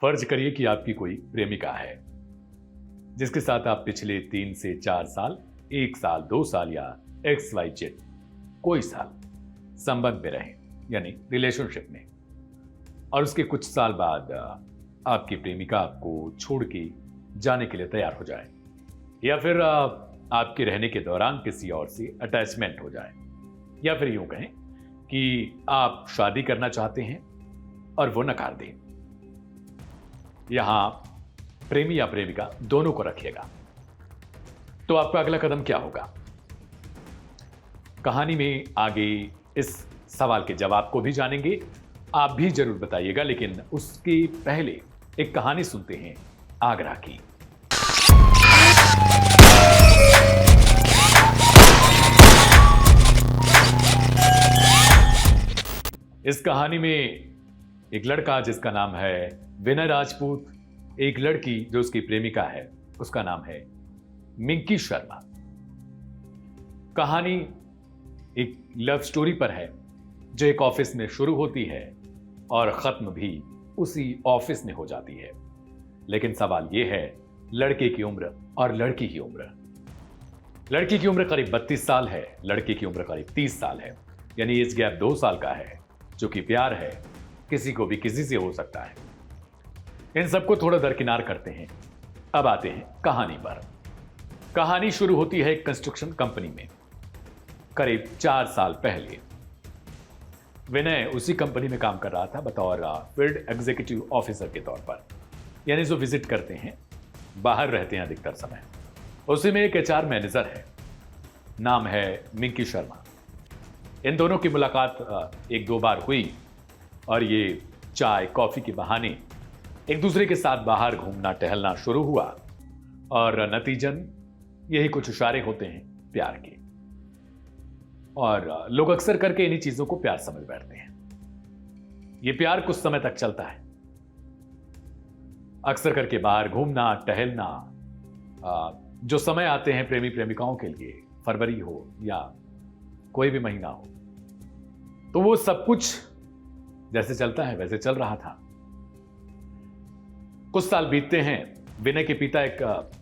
फर्ज करिए कि आपकी कोई प्रेमिका है जिसके साथ आप पिछले 3 से 4 साल, 1 साल, 2 साल या XYZ कोई साल संबंध में रहे, यानी रिलेशनशिप में। और उसके कुछ साल बाद आपकी प्रेमिका आपको छोड़ के जाने के लिए तैयार हो जाए, या फिर आपके रहने के दौरान किसी और से अटैचमेंट हो जाए, या फिर यूं कहें कि आप शादी करना चाहते हैं और वो नकार दें। यहां प्रेमी या प्रेमिका दोनों को रखिएगा। तो आपका अगला कदम क्या होगा? कहानी में आगे इस सवाल के जवाब को भी जानेंगे, आप भी जरूर बताइएगा, लेकिन उसके पहले एक कहानी सुनते हैं आगरा की। इस कहानी में एक लड़का जिसका नाम है विनय राजपूत, एक लड़की जो उसकी प्रेमिका है, उसका नाम है मिंकी शर्मा। कहानी एक लव स्टोरी पर है जो एक ऑफिस में शुरू होती है और खत्म भी उसी ऑफिस में हो जाती है। लेकिन सवाल यह है, लड़के की उम्र और लड़की की उम्र। लड़की की उम्र करीब 32 साल है, लड़के की उम्र करीब 30 साल है, यानी इस गैप 2 साल का है, जो कि प्यार है, किसी को भी किसी से हो सकता है। इन सबको थोड़ा दरकिनार करते हैं, अब आते हैं कहानी पर। कहानी शुरू होती है एक कंस्ट्रक्शन कंपनी में। करीब 4 साल पहले विनय उसी कंपनी में काम कर रहा था बतौर फील्ड एग्जीक्यूटिव ऑफिसर के तौर पर, यानी जो विजिट करते हैं, बाहर रहते हैं अधिकतर समय। उसी में एक HR मैनेजर है, नाम है मिंकी शर्मा। इन दोनों की मुलाकात 1-2 बार हुई और ये चाय कॉफी के बहाने एक दूसरे के साथ बाहर घूमना टहलना शुरू हुआ, और नतीजन यही कुछ इशारे होते हैं प्यार के। और लोग अक्सर करके इन्हीं चीजों को प्यार समझ बैठते हैं। ये प्यार कुछ समय तक चलता है, अक्सर करके बाहर घूमना टहलना। जो समय आते हैं प्रेमी प्रेमिकाओं के लिए, फरवरी हो या कोई भी महीना हो, तो वो सब कुछ जैसे चलता है वैसे चल रहा था। कुछ साल बीतते हैं। विनय के पिता एक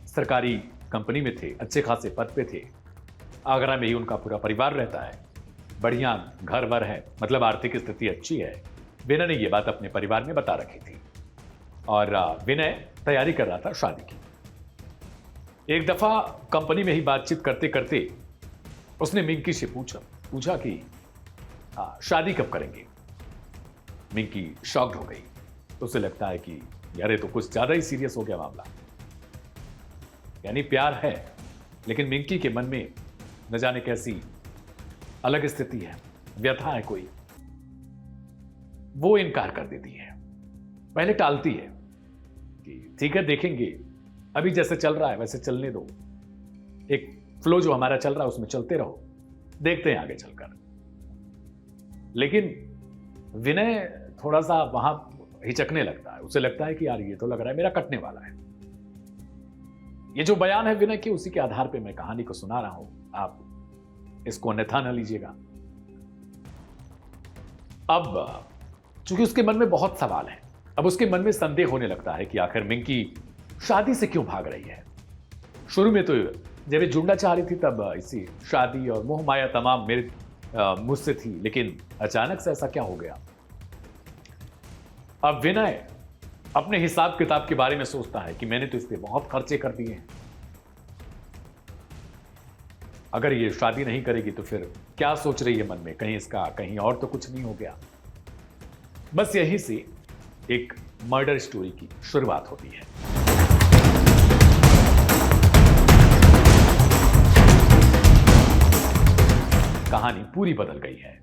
सरकारी कंपनी में थे, अच्छे खासे पद पे थे। आगरा में ही उनका पूरा परिवार रहता है, बढ़िया घर वर है, मतलब आर्थिक स्थिति अच्छी है। विनय ने ये बात अपने परिवार में बता रखी थी और विनय तैयारी कर रहा था शादी की। एक दफा कंपनी में ही बातचीत करते करते उसने मिंकी से पूछा कि शादी कब करेंगे। मिंकी शॉक्ड हो गई। उसे लगता है कि यार ये तो कुछ ज्यादा ही सीरियस हो गया मामला। यानी प्यार है, लेकिन मिंकी के मन में न जाने कैसी अलग स्थिति है, व्यथा है कोई। वो इनकार कर देती है, पहले टालती है कि ठीक है देखेंगे, अभी जैसे चल रहा है वैसे चलने दो, एक फ्लो जो हमारा चल रहा है उसमें चलते रहो, देखते हैं आगे चलकर। लेकिन विनय थोड़ा सा वहां हिचकने लगता है। उसे लगता है कि यार ये तो लग रहा है मेरा कटने वाला है। ये जो बयान है विनय के, उसी के आधार पे मैं कहानी को सुना रहा हूं, आप इसको अन्यथा न लीजिएगा। अब चूंकि उसके मन में बहुत सवाल है, अब उसके मन में संदेह होने लगता है कि आखिर मिंकी शादी से क्यों भाग रही है। शुरू में तो जब ये जुड़ना चाह रही थी तब इसी शादी और मोह माया तमाम मेरे मुझसे थी, लेकिन अचानक से ऐसा क्या हो गया। अब विनय अपने हिसाब किताब के बारे में सोचता है कि मैंने तो इस पे बहुत खर्चे कर दिए हैं, अगर ये शादी नहीं करेगी तो फिर क्या सोच रही है मन में, कहीं इसका कहीं और तो कुछ नहीं हो गया। बस यहीं से एक मर्डर स्टोरी की शुरुआत होती है। कहानी पूरी बदल गई है।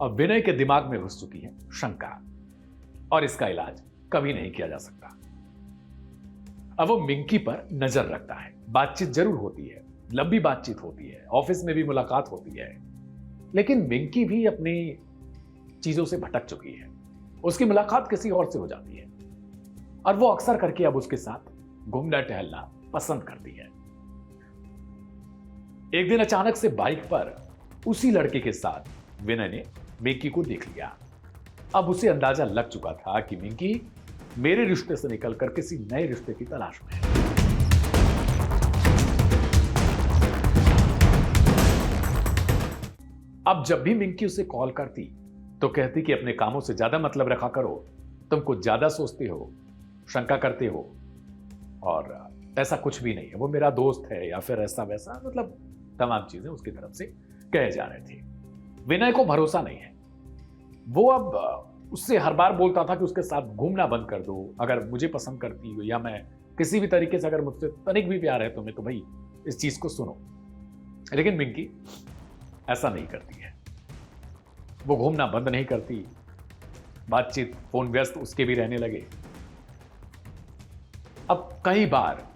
अब विनय के दिमाग में घुस चुकी है शंका, और इसका इलाज कभी नहीं किया जा सकता। अब वो मिंकी पर नजर रखता है। बातचीत जरूर होती है, लंबी बातचीत होती है, ऑफिस में भी मुलाकात होती है, लेकिन मिंकी भी अपनी चीजों से भटक चुकी है। उसकी मुलाकात किसी और से हो जाती है और वो अक्सर करके अब उसके साथ घूमना टहलना पसंद करती है। एक दिन अचानक से बाइक पर उसी लड़के के साथ विनय ने मिंकी को देख लिया। अब उसे अंदाजा लग चुका था कि मिंकी मेरे रिश्ते से निकलकर किसी नए रिश्ते की तलाश में है। अब जब भी मिंकी उसे कॉल करती तो कहती कि अपने कामों से ज्यादा मतलब रखा करो, तुम कुछ ज्यादा सोचते हो, शंका करते हो, और ऐसा कुछ भी नहीं है, वो मेरा दोस्त है या फिर ऐसा वैसा, मतलब तमाम चीजें उसकी तरफ से कहे जा रहे थे। विनय को भरोसा नहीं है। वो अब उससे हर बार बोलता था कि उसके साथ घूमना बंद कर दो, अगर मुझे पसंद करती हो या मैं किसी भी तरीके से अगर मुझसे तनिक भी प्यार है तुम्हें तो भाई इस चीज को सुनो। लेकिन मिंकी ऐसा नहीं करती है। वो घूमना बंद नहीं करती, बातचीत, फोन व्यस्त उसके भी रहने लगे। अब कई बार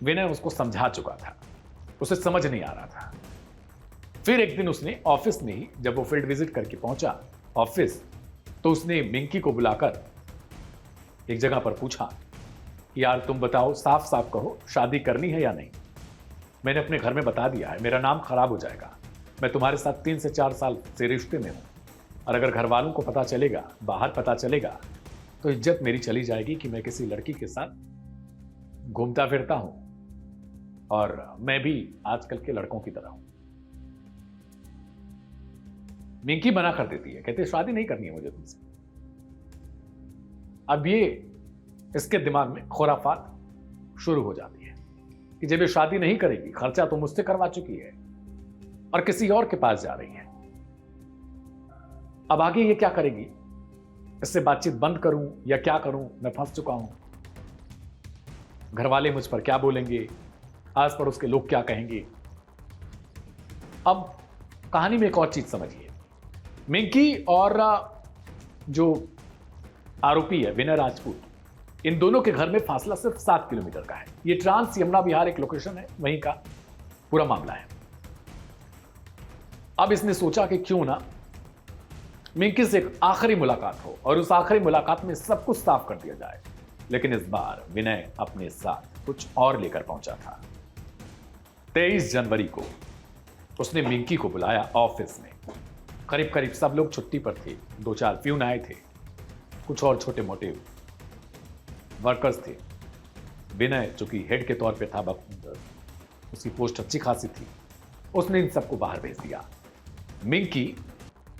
विनय उसको समझा चुका था, उसे समझ नहीं आ रहा था। फिर एक दिन उसने ऑफिस में ही, जब वो फील्ड विजिट करके पहुंचा ऑफिस, तो उसने मिंकी को बुलाकर एक जगह पर पूछा कि यार तुम बताओ, साफ साफ कहो, शादी करनी है या नहीं। मैंने अपने घर में बता दिया है, मेरा नाम खराब हो जाएगा। मैं तुम्हारे साथ 3 से 4 साल से रिश्ते में हूं, और अगर घर वालों को पता चलेगा, बाहर पता चलेगा, तो इज्जत मेरी चली जाएगी कि मैं किसी लड़की के साथ घूमता फिरता हूं, और मैं भी आजकल के लड़कों की तरह हूं। मिंकी मना कर देती है, कहते शादी नहीं करनी है मुझे तुमसे। अब ये इसके दिमाग में खुराफात शुरू हो जाती है कि जब ये शादी नहीं करेगी, खर्चा तो मुझसे करवा चुकी है और किसी और के पास जा रही है, अब आगे ये क्या करेगी, इससे बातचीत बंद करूं या क्या करूं, मैं फंस चुका हूं। घर वाले मुझ पर क्या बोलेंगे, आस पड़ोस के लोग क्या कहेंगे। अब कहानी में एक और चीज समझिए, मिंकी और जो आरोपी है विनय राजपूत, इन दोनों के घर में फासला सिर्फ 7 किलोमीटर का है। ये ट्रांस यमुना विहार एक लोकेशन है, वहीं का पूरा मामला है। अब इसने सोचा कि क्यों ना मिंकी से एक आखिरी मुलाकात हो और उस आखिरी मुलाकात में सब कुछ साफ कर दिया जाए। लेकिन इस बार विनय अपने साथ कुछ और लेकर पहुंचा था। 23 जनवरी को उसने मिंकी को बुलाया ऑफिस में। करीब करीब सब लोग छुट्टी पर थे, 2-4 प्यून आए थे, कुछ और छोटे मोटे वर्कर्स थे। विनय चूंकि हेड के तौर पे था, उसकी पोस्ट अच्छी खासी थी, उसने इन सबको बाहर भेज दिया। मिंकी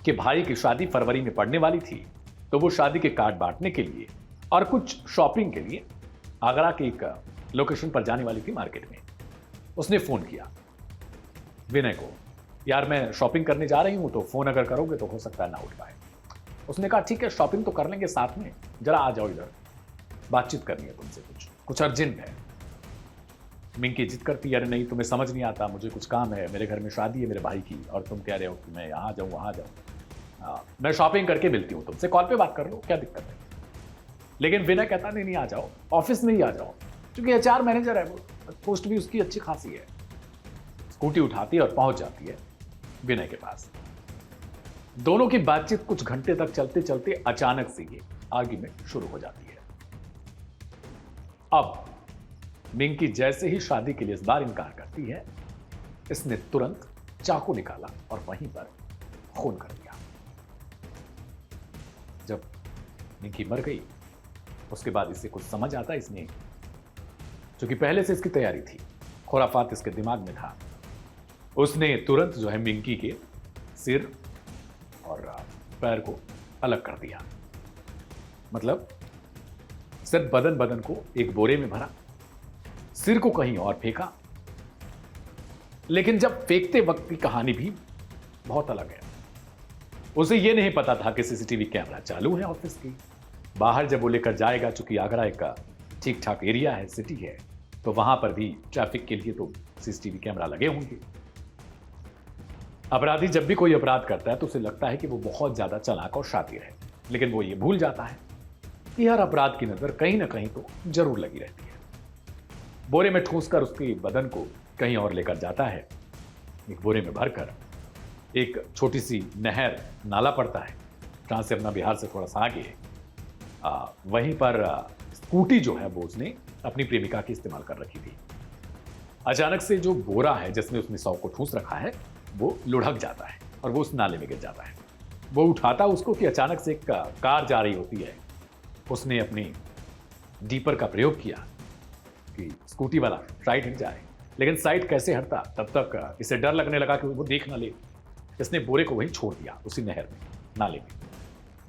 के भाई की शादी फरवरी में पड़ने वाली थी, तो वो शादी के कार्ड बांटने के लिए और कुछ शॉपिंग के लिए आगरा के एक लोकेशन पर जाने वाली थी मार्केट में। उसने फोन किया विनय को, यार मैं शॉपिंग करने जा रही हूं, तो फोन अगर करोगे तो हो सकता है ना उठ पाए। उसने कहा ठीक है, शॉपिंग तो कर लेंगे साथ में, जरा आ जाओ इधर, बातचीत करनी है तुमसे, कुछ अर्जेंट है। मिंकी जिद करती, अरे नहीं तुम्हें समझ नहीं आता, मुझे कुछ काम है, मेरे घर में शादी है मेरे भाई की, और तुम कह रहे हो कि मैं यहाँ जाऊँ वहाँ जाऊँ, मैं शॉपिंग करके मिलती हूँ तुमसे, कॉल पे बात कर लो, क्या दिक्कत है। लेकिन विनय कहता नहीं नहीं आ जाओ, ऑफिस में ही आ जाओ, क्योंकि HR मैनेजर है वो, पोस्ट भी उसकी अच्छी खासी है। स्कूटी उठाती है और पहुंच जाती है विनय के पास। दोनों की बातचीत कुछ घंटे तक चलते चलते अचानक से ये आर्ग्यूमेंट शुरू हो जाती है। अब मिंकी जैसे ही शादी के लिए इस बार इनकार करती है, इसने तुरंत चाकू निकाला और वहीं पर खून कर दिया। जब मिंकी मर गई, उसके बाद इसे कुछ समझ आता, इसने क्योंकि पहले से इसकी तैयारी थी, खुराफात इसके दिमाग में था, उसने तुरंत जो है मिंकी के सिर और पैर को अलग कर दिया। मतलब सिर्फ बदन को एक बोरे में भरा, सिर को कहीं और फेंका। लेकिन जब फेंकते वक्त की कहानी भी बहुत अलग है। उसे यह नहीं पता था कि CCTV कैमरा चालू है ऑफिस की। बाहर जब वो लेकर जाएगा, चूंकि आगरा एक ठीक ठाक एरिया है, सिटी है, तो वहां पर भी ट्रैफिक के लिए तो CCTV कैमरा लगे होंगे। अपराधी जब भी कोई अपराध करता है तो उसे लगता है कि वो बहुत ज्यादा चालाक और शातिर है, लेकिन वो ये भूल जाता है कि हर अपराध की नजर कहीं ना कहीं तो जरूर लगी रहती है। बोरे में ठूंसकर उसके बदन को कहीं और लेकर जाता है। एक बोरे में भरकर एक छोटी सी नहर, नाला पड़ता है ट्रांस यमुना विहार से थोड़ा सा आगे, वहीं पर स्कूटी जो है वो उसने अपनी प्रेमिका की इस्तेमाल कर रखी थी। अचानक से जो बोरा है जिसमें उसने 100 को ठूंस रखा है वो लुढ़क जाता है और वो उस नाले में गिर जाता है। वो उठाता उसको कि अचानक से एक कार जा रही होती है उसने अपनी डीपर का प्रयोग किया कि स्कूटी वाला साइड हट जाए, लेकिन साइड कैसे हटता, तब तक इसे डर लगने लगा कि वो देख ना ले। इसने बोरे को वहीं छोड़ दिया, उसी नहर में, नाले में।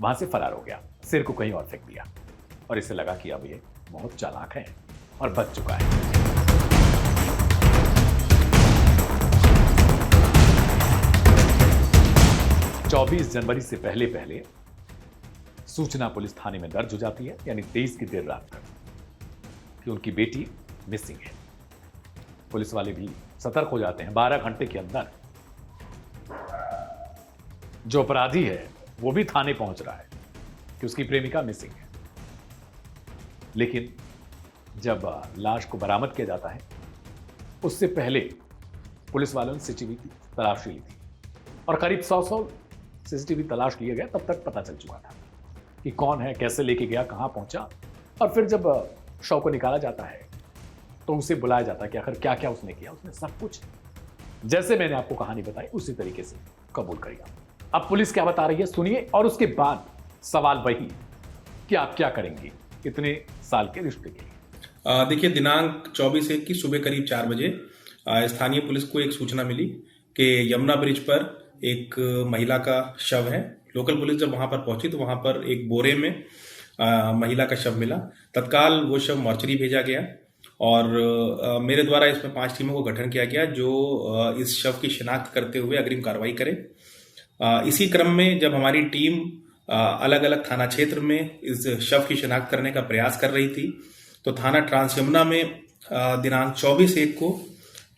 वहां से फरार हो गया, सिर को कहीं और फेंक दिया और इसे लगा कि अब ये बहुत चालाक है और बच चुका है। चौबीस जनवरी से पहले पहले सूचना पुलिस थाने में दर्ज हो जाती है, यानी 23 की देर रात तक, कि उनकी बेटी मिसिंग है। पुलिस वाले भी सतर्क हो जाते हैं। 12 घंटे के अंदर जो अपराधी है वो भी थाने पहुंच रहा है कि उसकी प्रेमिका मिसिंग है। लेकिन जब लाश को बरामद किया जाता है, उससे पहले पुलिस वालों ने सीसीटीवी तलाश ली थी और करीब 100 सीसीटीवी तलाश लिए गए। तब तक पता चल चुका था कि कौन है, कैसे लेके गया, कहां पहुंचा। और फिर जब शव को निकाला जाता है तो उसे बुलाया जाता है कि आखिर क्या क्या उसने किया। उसने सब कुछ जैसे मैंने आपको कहानी बताई उसी तरीके से कबूल करेगा। अब पुलिस क्या बता रही है सुनिए, और उसके बाद सवाल वही कि आप क्या करेंगे इतने साल के रिश्ते के लिए। देखिए, दिनांक 24/1 की सुबह करीब 4 बजे स्थानीय पुलिस को एक सूचना मिली कि यमुना ब्रिज पर एक महिला का शव है। लोकल पुलिस जब वहां पर पहुंची तो वहां पर एक बोरे में महिला का शव मिला। तत्काल वो शव मॉर्चरी भेजा गया और मेरे द्वारा इसमें 5 टीमों को गठन किया गया जो इस शव की शिनाख्त करते हुए अग्रिम कार्रवाई करे। इसी क्रम में जब हमारी टीम अलग अलग थाना क्षेत्र में इस शव की शिनाख्त करने का प्रयास कर रही थी तो थाना ट्रांस यमुना में दिनांक 24/1 को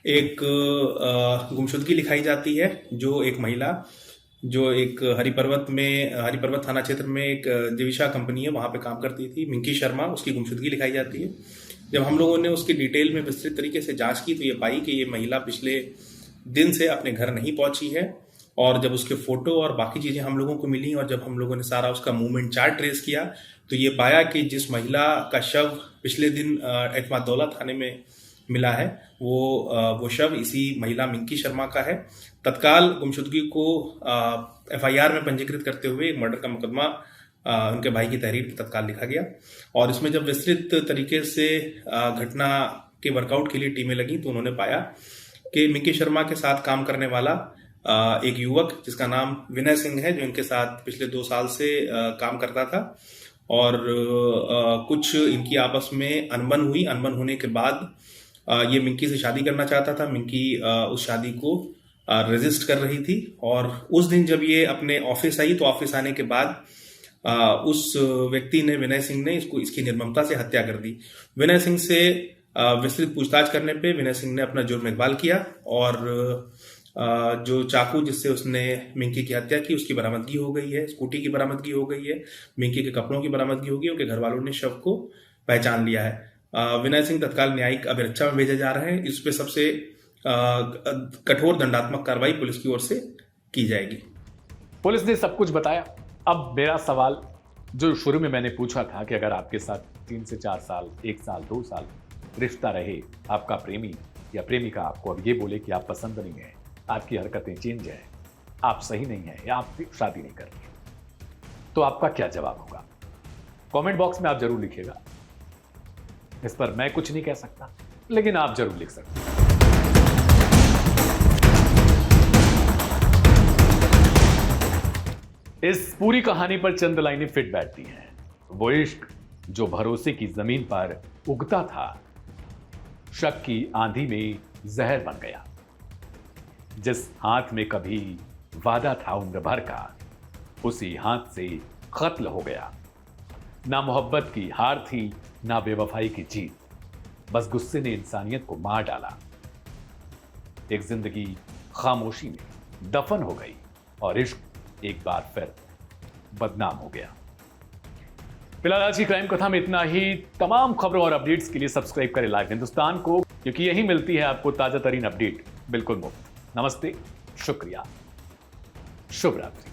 एक गुमशुदगी लिखाई जाती है, जो एक महिला जो एक हरिपर्वत थाना क्षेत्र में एक दिविशा कंपनी है, वहां पे काम करती थी, मिंकी शर्मा, उसकी गुमशुदगी लिखाई जाती है। जब हम लोगों ने उसकी डिटेल में विस्तृत तरीके से जांच की तो ये पाई कि ये महिला पिछले दिन से अपने घर नहीं पहुंची है। और जब उसके फोटो और बाकी चीजें हम लोगों को मिली और जब हम लोगों ने सारा उसका मूवमेंट चार्ट ट्रेस किया तो ये पाया कि जिस महिला का शव पिछले दिन एतमादौला थाने में मिला है वो शव इसी महिला मिंकी शर्मा का है। तत्काल गुमशुदगी को FIR में पंजीकृत करते हुए मर्डर का मुकदमा उनके भाई की तहरीर पर तत्काल लिखा गया। और इसमें जब विस्तृत तरीके से घटना के वर्कआउट के लिए टीमें लगी तो उन्होंने पाया कि मिंकी शर्मा के साथ काम करने वाला एक युवक जिसका नाम विनय सिंह है, जो इनके साथ पिछले 2 साल से काम करता था और कुछ इनकी आपस में अनबन हुई। अनबन होने के बाद ये मिंकी से शादी करना चाहता था। मिंकी उस शादी को रेजिस्ट कर रही थी और उस दिन जब ये अपने ऑफिस आई तो ऑफिस आने के बाद उस व्यक्ति ने, विनय सिंह ने, इसकी निर्ममता से हत्या कर दी। विनय सिंह से विस्तृत पूछताछ करने पे विनय सिंह ने अपना जुर्म इकबाल किया और जो चाकू जिससे उसने मिंकी की हत्या की उसकी बरामदगी हो गई है, स्कूटी की बरामदगी हो गई है, मिंकी के कपड़ों की बरामदगी हो गई। उनके घर वालों ने शव को पहचान लिया है। विनय सिंह तत्काल न्यायिक अभिरक्षा में भेजे जा रहे हैं। इस पे सबसे कठोर दंडात्मक कार्रवाई पुलिस की ओर से की जाएगी। पुलिस ने सब कुछ बताया। अब मेरा सवाल जो शुरू में मैंने पूछा था कि अगर आपके साथ 3 से 4 साल, 1 साल, 2 साल रिश्ता रहे, आपका प्रेमी या प्रेमिका आपको अब ये बोले कि आप पसंद नहीं है, आपकी हरकतें चेंज है, आप सही नहीं है या आप शादी नहीं कर रहे, तो आपका क्या जवाब होगा? कमेंट बॉक्स में आप जरूर लिखिएगा। इस पर मैं कुछ नहीं कह सकता, लेकिन आप जरूर लिख सकते हैं। इस पूरी कहानी पर चंद लाइनें फिट बैठती हैं। वो इश्क जो भरोसे की जमीन पर उगता था, शक की आंधी में जहर बन गया। जिस हाथ में कभी वादा था उम्र भर का, उसी हाथ से कत्ल हो गया। ना मोहब्बत की हार थी, ना बेवफाई की जीत, बस गुस्से ने इंसानियत को मार डाला। एक जिंदगी खामोशी में दफन हो गई और इश्क एक बार फिर बदनाम हो गया। फिलहाल आज की क्राइम कथा में इतना ही। तमाम खबरों और अपडेट्स के लिए सब्सक्राइब करें लाइव हिंदुस्तान को, क्योंकि यही मिलती है आपको ताजा तरीन अपडेट बिल्कुल मुफ्त। नमस्ते, शुक्रिया, शुभ रात्रि।